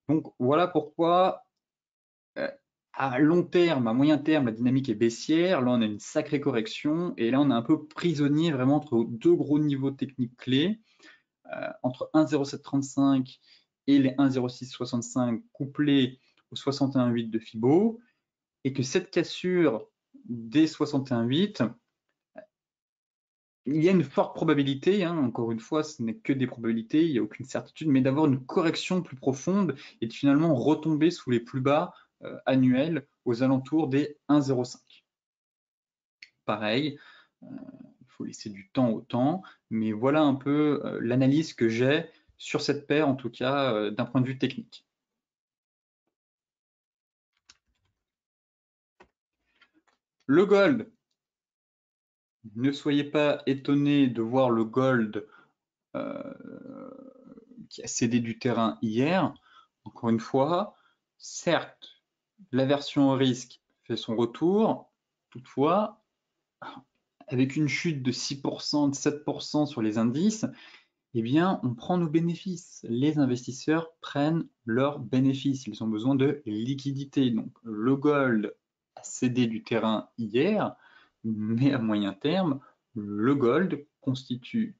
Donc voilà pourquoi à long terme, à moyen terme, la dynamique est baissière. Là, on a une sacrée correction et là, on est un peu prisonnier vraiment entre deux gros niveaux techniques clés, entre 1,0735 et les 1,0665 couplés au 61,8 de Fibo, et que cette cassure des 61,8, il y a une forte probabilité, hein, encore une fois, ce n'est que des probabilités, il n'y a aucune certitude, mais d'avoir une correction plus profonde et de finalement retomber sous les plus bas annuels aux alentours des 1,05. Pareil, il faut laisser du temps au temps, mais voilà un peu l'analyse que j'ai sur cette paire, en tout cas d'un point de vue technique. Le gold, ne soyez pas étonnés de voir le gold qui a cédé du terrain hier. Encore une fois, certes, l'aversion au risque fait son retour, toutefois, avec une chute de 6%, de 7% sur les indices, eh bien, on prend nos bénéfices. Les investisseurs prennent leurs bénéfices. Ils ont besoin de liquidité. Donc, le gold a cédé du terrain hier, mais à moyen terme, le gold constitue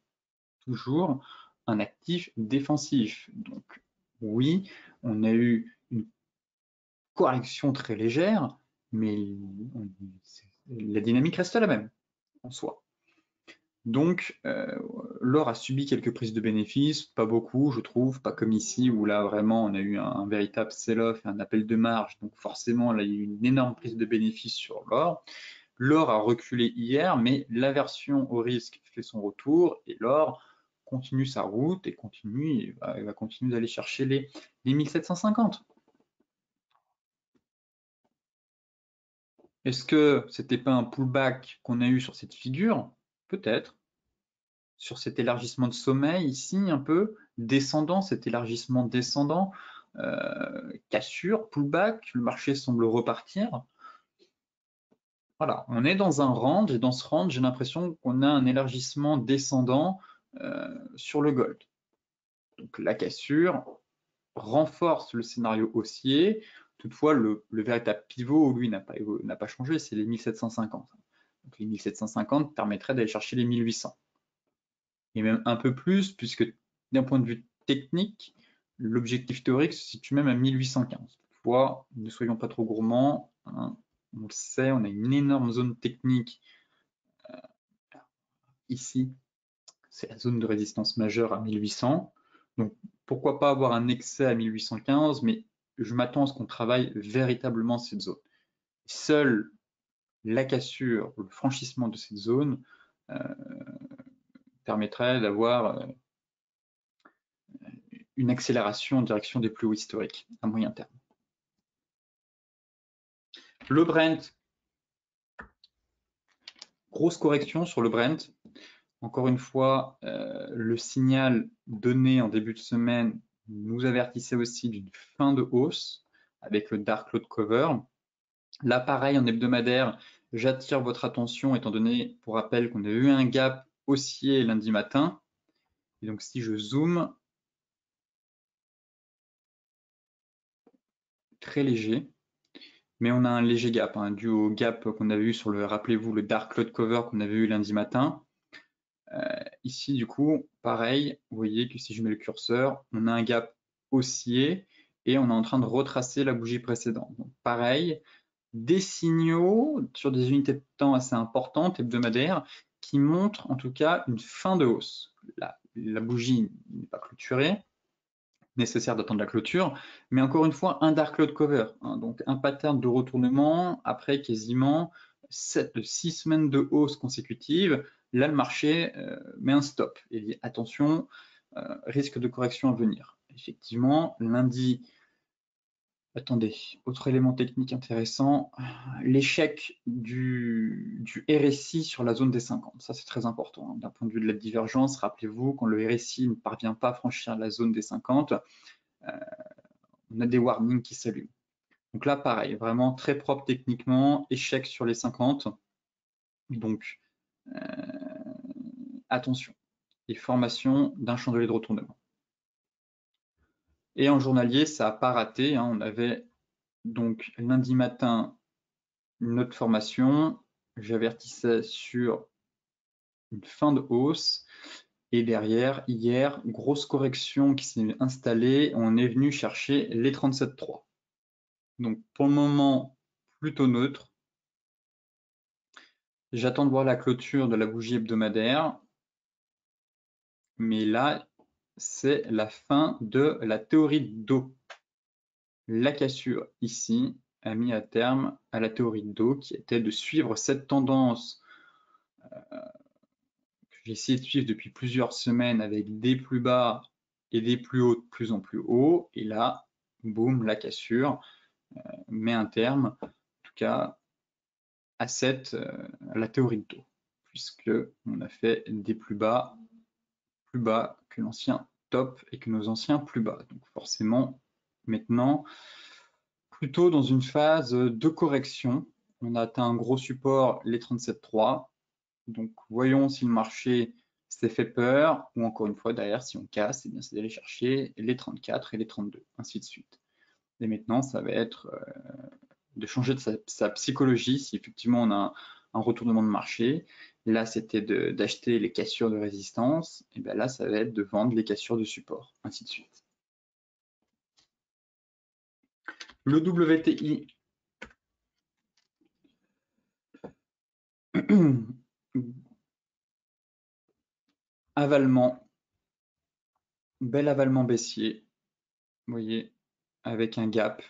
toujours un actif défensif. Donc, oui, on a eu une correction très légère, mais la dynamique reste la même en soi. Donc, l'or a subi quelques prises de bénéfices, pas beaucoup, je trouve, pas comme ici où là vraiment on a eu un véritable sell-off et un appel de marge. Donc forcément, là il y a eu une énorme prise de bénéfices sur l'or. L'or a reculé hier, mais l'aversion au risque fait son retour et l'or continue sa route et continue, il va continuer d'aller chercher les 1750. Est-ce que c'était pas un pullback qu'on a eu sur cette figure? Peut-être. Sur cet élargissement de sommeil ici, un peu descendant, cet élargissement descendant, cassure, pullback, le marché semble repartir. Voilà, on est dans un range et dans ce range, j'ai l'impression qu'on a un élargissement descendant sur le gold. Donc la cassure renforce le scénario haussier. Toutefois, le véritable pivot, lui, n'a pas changé, c'est les 1750. Donc les 1750 permettraient d'aller chercher les 1800. Et même un peu plus, puisque d'un point de vue technique, l'objectif théorique se situe même à 1815. Toutefois, ne soyons pas trop gourmands, hein, on le sait, on a une énorme zone technique ici, c'est la zone de résistance majeure à 1800. Donc pourquoi pas avoir un excès à 1815, mais je m'attends à ce qu'on travaille véritablement cette zone. Seule la cassure, le franchissement de cette zone permettrait d'avoir une accélération en direction des plus hauts historiques à moyen terme. Le Brent, grosse correction sur le Brent. Encore une fois, le signal donné en début de semaine nous avertissait aussi d'une fin de hausse avec le Dark Cloud Cover. Là, pareil, en hebdomadaire, j'attire votre attention étant donné, pour rappel, qu'on a eu un gap haussier lundi matin. Et donc, si je zoome, très léger, mais on a un léger gap, hein, dû au gap qu'on avait eu sur le, rappelez-vous, le Dark Cloud Cover qu'on avait eu lundi matin. Ici, du coup, pareil, vous voyez que si je mets le curseur, on a un gap haussier et on est en train de retracer la bougie précédente. Donc, pareil, des signaux sur des unités de temps assez importantes, hebdomadaires, qui montrent en tout cas une fin de hausse. La bougie n'est pas clôturée, nécessaire d'attendre la clôture, mais encore une fois, un Dark Cloud Cover, hein, donc un pattern de retournement après quasiment 6 semaines de hausse consécutive. Là, le marché met un stop et dit attention, risque de correction à venir. Effectivement, lundi, attendez, autre élément technique intéressant, l'échec du RSI sur la zone des 50. Ça, c'est très important. Hein. D'un point de vue de la divergence, rappelez-vous, quand le RSI ne parvient pas à franchir la zone des 50, on a des warnings qui s'allument. Donc là, pareil, vraiment très propre techniquement, échec sur les 50. Donc, attention, et formation d'un chandelier de retournement. Et en journalier, ça n'a pas raté. Hein. On avait donc lundi matin une autre formation. J'avertissais sur une fin de hausse. Et derrière, hier, grosse correction qui s'est installée. On est venu chercher les 37,3. Donc pour le moment, plutôt neutre. J'attends de voir la clôture de la bougie hebdomadaire. Mais là, c'est la fin de la théorie de dos. La cassure ici a mis à terme à la théorie de dos qui était de suivre cette tendance que j'ai essayé de suivre depuis plusieurs semaines avec des plus bas et des plus hauts de plus en plus hauts. Et là, boum, la cassure met un terme, en tout cas, à la théorie de dos, puisque on a fait des plus bas que l'ancien top et que nos anciens plus bas. Donc forcément, maintenant, plutôt dans une phase de correction. On a atteint un gros support, les 37,3. Donc voyons si le marché s'est fait peur, ou encore une fois derrière, si on casse, eh bien c'est d'aller chercher les 34 et les 32, ainsi de suite. Et maintenant, ça va être de changer de sa psychologie, si effectivement on a un retournement de marché. Là, c'était d'acheter les cassures de résistance, et bien là, ça va être de vendre les cassures de support, ainsi de suite. Le WTI, avalement, bel avalement baissier, vous voyez, avec un gap.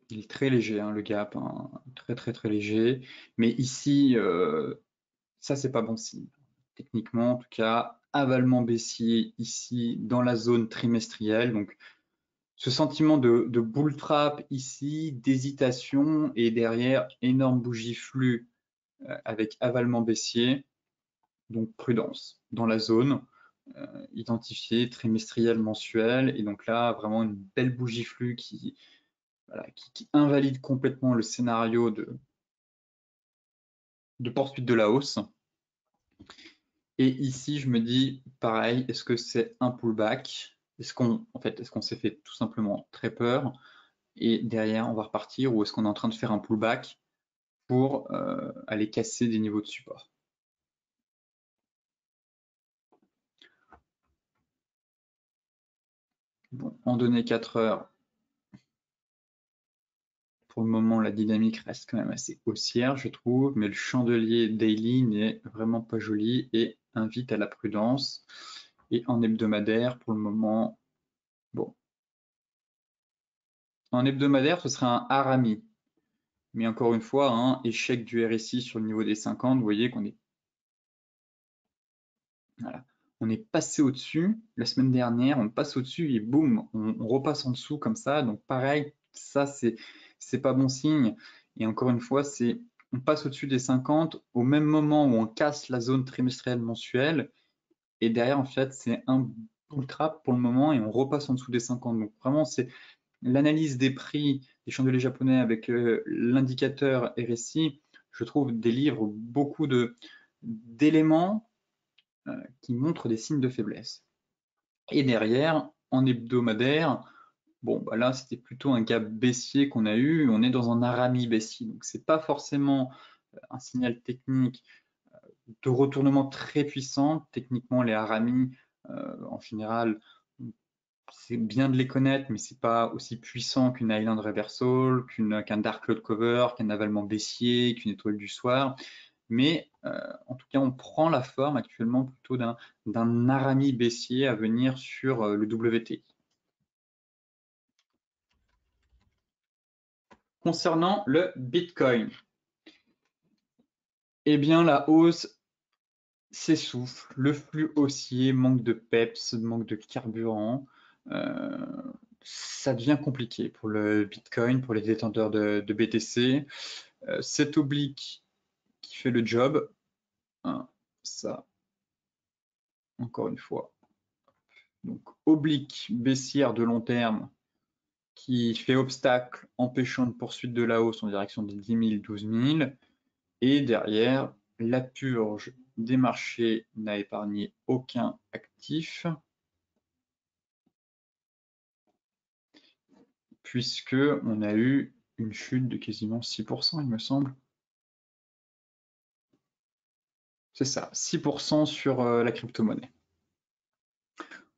Il est très léger, hein, le gap, hein, très léger. Mais ici, ça, c'est pas bon signe. Techniquement, en tout cas, avalement baissier ici dans la zone trimestrielle. Donc, ce sentiment de bull trap ici, d'hésitation et derrière, énorme bougie flux avec avalement baissier. Donc, prudence dans la zone. Identifié trimestriel, mensuel. Et donc là, vraiment une belle bougie flux qui invalide complètement le scénario de poursuite de la hausse. Et ici, je me dis, pareil, est-ce que c'est un pullback? Est-ce qu'on s'est fait tout simplement très peur et derrière, on va repartir, ou est-ce qu'on est en train de faire un pullback pour aller casser des niveaux de support? Bon, en données 4 heures, pour le moment, la dynamique reste quand même assez haussière, je trouve, mais le chandelier daily n'est vraiment pas joli et invite à la prudence. Et en hebdomadaire, pour le moment, bon. En hebdomadaire, ce serait un harami. Mais encore une fois, hein, échec du RSI sur le niveau des 50, vous voyez qu'on est, voilà, on est passé au-dessus la semaine dernière, on passe au-dessus et boum, on repasse en dessous comme ça. Donc pareil, ça c'est pas bon signe. Et encore une fois, on passe au-dessus des 50 au même moment où on casse la zone trimestrielle mensuelle. Et derrière, en fait, c'est un bull trap pour le moment et on repasse en dessous des 50. Donc vraiment, c'est l'analyse des prix des chandeliers japonais avec l'indicateur RSI, je trouve, délivre beaucoup d'éléments qui montrent des signes de faiblesse. Et derrière, en hebdomadaire, bon, bah là, c'était plutôt un gap baissier qu'on a eu. On est dans un harami baissier. Donc, c'est pas forcément un signal technique de retournement très puissant. Techniquement, les haramis, en général, c'est bien de les connaître, mais c'est pas aussi puissant qu'une Island Reversal, qu'un Dark Cloud Cover, qu'un avalement baissier, qu'une étoile du soir. Mais en tout cas, on prend la forme actuellement plutôt d'un harami baissier à venir sur le WTI. Concernant le Bitcoin, eh bien la hausse s'essouffle, le flux haussier manque de peps, manque de carburant. Euh, Ça devient compliqué pour le Bitcoin, pour les détenteurs de BTC. Cet oblique qui fait le job, hein, ça, encore une fois. Donc, oblique baissière de long terme qui fait obstacle, empêchant une poursuite de la hausse en direction des 10 000, 12 000. Et derrière, la purge des marchés n'a épargné aucun actif, puisque on a eu une chute de quasiment 6%, il me semble. C'est ça, 6% sur la crypto-monnaie.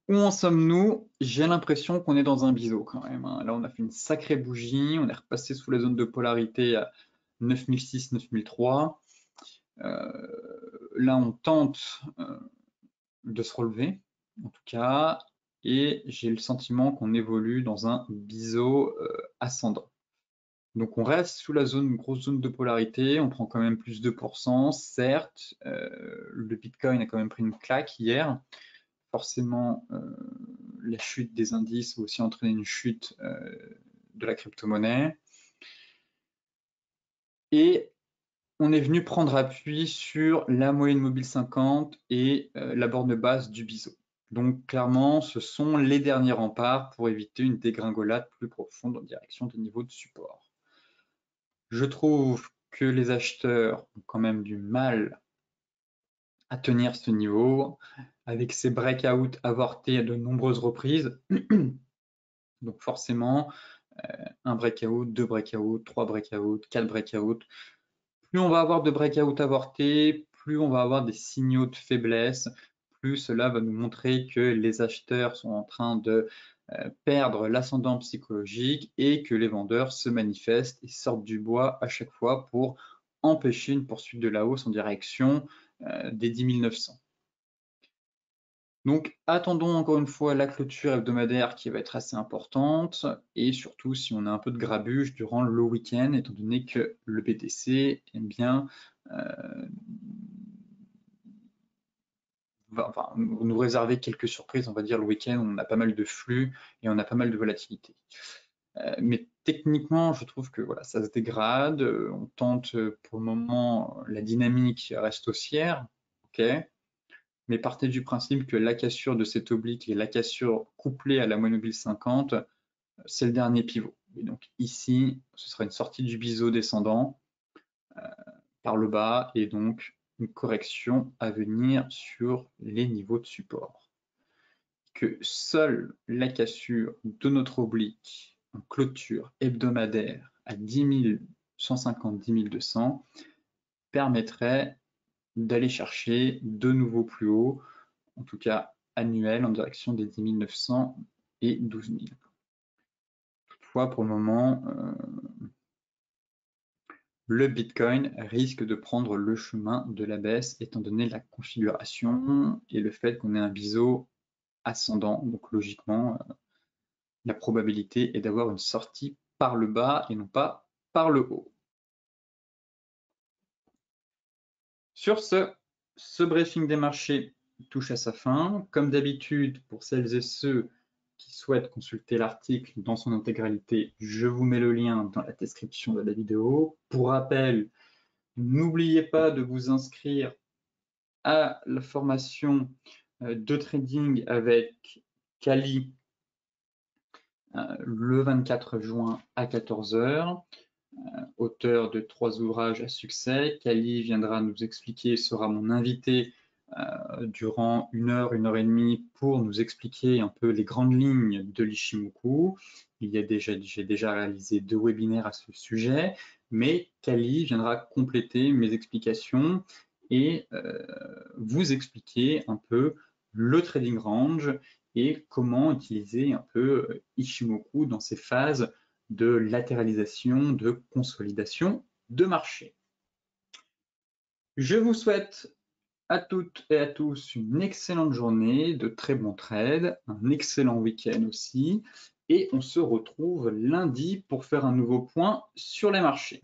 Où en sommes-nous? J'ai l'impression qu'on est dans un biseau quand même, hein. Là, on a fait une sacrée bougie, on est repassé sous la zone de polarité à 9006, 9003. Là, on tente de se relever, en tout cas, et j'ai le sentiment qu'on évolue dans un biseau ascendant. Donc on reste sous la zone, grosse zone de polarité, on prend quand même plus de 2%, certes, le Bitcoin a quand même pris une claque hier, forcément la chute des indices a aussi entraîné une chute de la crypto-monnaie, et on est venu prendre appui sur la moyenne mobile 50 et la borne basse du biseau. Donc clairement, ce sont les derniers remparts pour éviter une dégringolade plus profonde en direction des niveaux de support. Je trouve que les acheteurs ont quand même du mal à tenir ce niveau, avec ces breakouts avortés à de nombreuses reprises. Donc forcément, un breakout, deux breakouts, trois breakouts, quatre breakouts. Plus on va avoir de breakouts avortés, plus on va avoir des signaux de faiblesse, plus cela va nous montrer que les acheteurs sont en train de perdre l'ascendant psychologique et que les vendeurs se manifestent et sortent du bois à chaque fois pour empêcher une poursuite de la hausse en direction des 10 900. Donc attendons encore une fois la clôture hebdomadaire qui va être assez importante et surtout si on a un peu de grabuge durant le week-end étant donné que le BTC aime bien enfin, nous réserver quelques surprises, on va dire le week-end, on a pas mal de flux et on a pas mal de volatilité. Mais techniquement, je trouve que voilà, ça se dégrade, on tente pour le moment, la dynamique reste haussière, ok, mais partez du principe que la cassure de cet oblique et la cassure couplée à la moyenne mobile 50, c'est le dernier pivot. Et donc ici, ce sera une sortie du biseau descendant par le bas et donc une correction à venir sur les niveaux de support. Que seule la cassure de notre oblique en clôture hebdomadaire à 10 150, 10 200 permettrait d'aller chercher de nouveaux plus hauts, en tout cas annuels, en direction des 10 900 et 12 000. Toutefois, pour le moment, le Bitcoin risque de prendre le chemin de la baisse étant donné la configuration et le fait qu'on ait un biseau ascendant. Donc logiquement, la probabilité est d'avoir une sortie par le bas et non pas par le haut. Sur ce briefing des marchés touche à sa fin. Comme d'habitude, pour celles et ceux qui souhaitent consulter l'article dans son intégralité, je vous mets le lien dans la description de la vidéo. Pour rappel, n'oubliez pas de vous inscrire à la formation de trading avec Kali le 24 juin à 14 h. Auteur de 3 ouvrages à succès. Kali viendra nous expliquer, sera mon invité durant 1 heure, 1 heure et demie pour nous expliquer un peu les grandes lignes de l'Ichimoku. J'ai déjà réalisé 2 webinaires à ce sujet, mais Kali viendra compléter mes explications et vous expliquer un peu le trading range et comment utiliser un peu Ichimoku dans ces phases de latéralisation, de consolidation de marché. Je vous souhaite à toutes et à tous une excellente journée, de très bons trades, un excellent week-end aussi, et on se retrouve lundi pour faire un nouveau point sur les marchés.